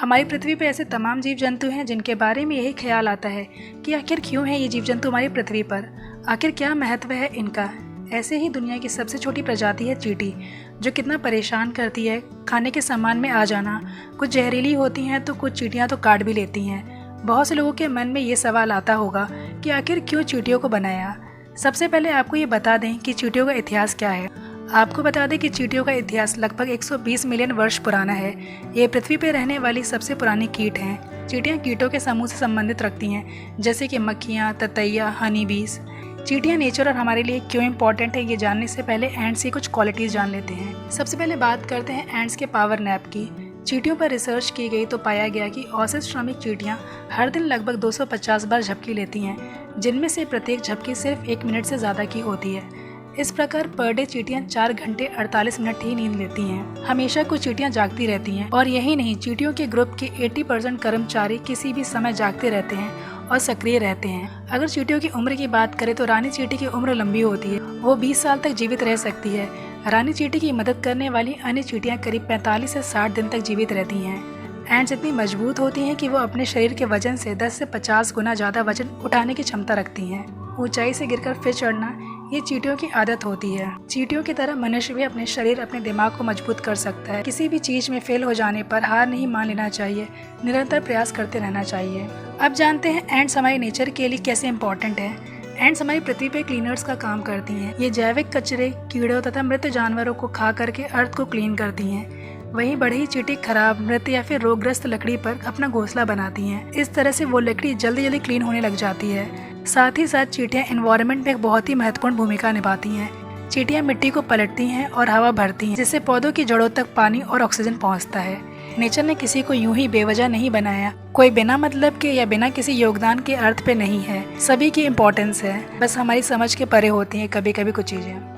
हमारी पृथ्वी पर ऐसे तमाम जीव जंतु हैं जिनके बारे में यही ख्याल आता है कि आखिर क्यों है ये जीव जंतु हमारी पृथ्वी पर, आखिर क्या महत्व है इनका। ऐसे ही दुनिया की सबसे छोटी प्रजाति है चींटी, जो कितना परेशान करती है खाने के सामान में आ जाना। कुछ जहरीली होती हैं तो कुछ चींटियाँ तो काट भी लेती हैं। बहुत से लोगों के मन में ये सवाल आता होगा कि आखिर क्यों चींटियों को बनाया। सबसे पहले आपको ये बता दें कि चींटियों का इतिहास क्या है। आपको बता दें कि चींटियों का इतिहास लगभग 120 मिलियन वर्ष पुराना है। ये पृथ्वी पर रहने वाली सबसे पुरानी कीट हैं। चींटियाँ कीटों के समूह से संबंधित रखती हैं, जैसे कि मक्खियाँ, ततैया, हनी बीज। चींटियाँ नेचर और हमारे लिए क्यों इम्पोर्टेंट है, ये जानने से पहले एंड्स की कुछ क्वालिटीज़ जान लेते हैं। सबसे पहले बात करते हैं एंड्स के पावर नैप की। चींटियों पर रिसर्च की गई तो पाया गया कि औसत श्रमिक चींटियाँ हर दिन लगभग 250 बार झपकी लेती हैं, जिनमें से प्रत्येक झपकी सिर्फ 1 मिनट से ज़्यादा की होती है। इस प्रकार पर डे चींटियाँ 4 घंटे 48 मिनट ही नींद लेती हैं। हमेशा कुछ चींटियाँ जागती रहती हैं, और यही नहीं, चींटियों के ग्रुप के 80% कर्मचारी किसी भी समय जागते रहते हैं और सक्रिय रहते हैं। अगर चींटियों की उम्र की बात करें तो रानी चींटी की उम्र लंबी होती है, वो 20 साल तक जीवित रह सकती है। रानी चींटी की मदद करने वाली अन्य चींटियाँ करीब 45 से 60 दिन तक जीवित रहती हैं। एंड्स इतनी मजबूत होती हैं कि वो अपने शरीर के वजन से 10 से 50 गुना ज़्यादा वजन उठाने की क्षमता रखती हैं। ऊंचाई से गिरकर फिर चढ़ना ये चींटियों की आदत होती है। चींटियों की तरह मनुष्य भी अपने शरीर, अपने दिमाग को मजबूत कर सकता है। किसी भी चीज में फेल हो जाने पर हार नहीं मान लेना चाहिए, निरंतर प्रयास करते रहना चाहिए। अब जानते हैं एंड्स हमारे नेचर के लिए कैसे इम्पोर्टेंट है। एंड्स हमारी पृथ्वी पे क्लीनर्स का काम करती हैं। ये जैविक कचरे, कीड़ों तथा मृत जानवरों को खा करके अर्थ को क्लीन करती हैं। वहीं बढ़ई चींटी खराब, मृत या फिर रोगग्रस्त लकड़ी पर अपना घोंसला बनाती हैं। इस तरह से वो लकड़ी जल्दी जल्दी क्लीन होने लग जाती है। साथ ही साथ चींटियां एनवायरनमेंट में एक बहुत ही महत्वपूर्ण भूमिका निभाती हैं। चींटियां मिट्टी को पलटती हैं और हवा भरती हैं, जिससे पौधों की जड़ों तक पानी और ऑक्सीजन पहुंचता है। नेचर ने किसी को यूं ही बेवजह नहीं बनाया। कोई बिना मतलब के या बिना किसी योगदान के अर्थ पे नहीं है। सभी की इम्पोर्टेंस है, बस हमारी समझ के परे होती है कभी कभी कुछ चीजें।